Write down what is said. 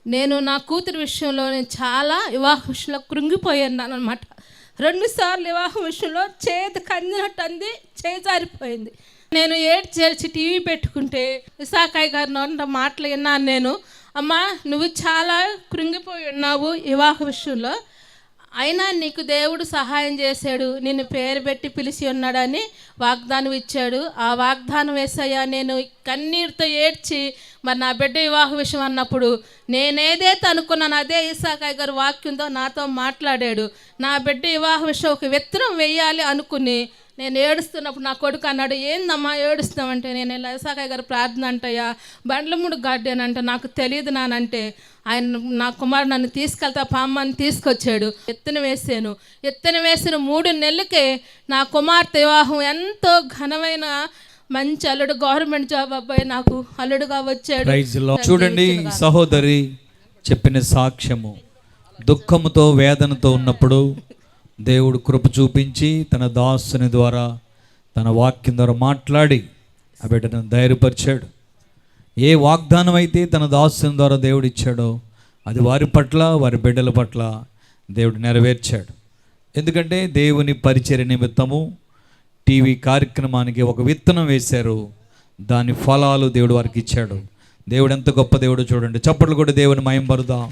నేను నా కూతురు విషయంలో నేను చాలా వివాహ విషయంలో కృంగిపోయాను అనమాట. 2 సార్లు వివాహం విషయంలో చేతి కందినట్టు అంది, చేయి జారిపోయింది. నేను ఏడ్చి టీవీ పెట్టుకుంటే విశాఖయ్య గారి నోట మాటలు విన్నాను నేను. అమ్మా, నువ్వు చాలా కృంగిపోయి ఉన్నావు వివాహ విషయంలో, అయినా నీకు దేవుడు సహాయం చేశాడు, నిన్ను పేరు పెట్టి పిలిచి ఉన్నాడని వాగ్దానం ఇచ్చాడు. ఆ వాగ్దానం వేసయ్యా నేను కన్నీరుతో ఏడ్చి మరి నా బిడ్డ వివాహ విషయం అన్నప్పుడు నేనేదైతే అనుకున్నాను అదే ఇసాకాయ్ గారు వాక్యంతో నాతో మాట్లాడాడు. నా బిడ్డ వివాహ విషయం ఒక విత్తనం వేయాలి అనుకుని నేను ఏడుస్తున్నప్పుడు నా కొడుకు అన్నాడు, ఏందమ్మా ఏడుస్తామంటే, నేను ఇలా ఇసాకాయ్ గారు ప్రార్థన అంటయ్యా బండ్లమూడు గార్డెన్ అంటే నాకు తెలియదు నానంటే, ఆయన నా కుమారుడు నన్ను తీసుకెళ్తా పామ్మని తీసుకొచ్చాడు. ఎత్తున వేసిన 3 నెలలకే నా కుమార్తె వివాహం ఎంతో ఘనమైన మంచి అల్లుడు, గవర్నమెంట్ జాబ్ అబ్బాయి నాకు అల్లుడుగా వచ్చాడు. చూడండి సహోదరి చెప్పిన సాక్ష్యము, దుఃఖముతో వేదనతో ఉన్నప్పుడు దేవుడు కృప చూపించి తన దాసుని ద్వారా తన వాక్యం ద్వారా మాట్లాడి ఆ బిడ్డను ధైర్యపరిచాడు. ఏ వాగ్దానం అయితే తన దాసుని ద్వారా దేవుడు ఇచ్చాడో అది వారి పట్ల, వారి బిడ్డల పట్ల దేవుడు నెరవేర్చాడు. ఎందుకంటే దేవుని పరిచర్య నిమిత్తము టీవీ కార్యక్రమానికి ఒక విత్తనం వేశారు, దాని ఫలాలు దేవుడు వారికి ఇచ్చాడు. దేవుడు ఎంత గొప్ప దేవుడు చూడండి. చప్పట్లు కూడా దేవుని మహిమ పరుద్దాం.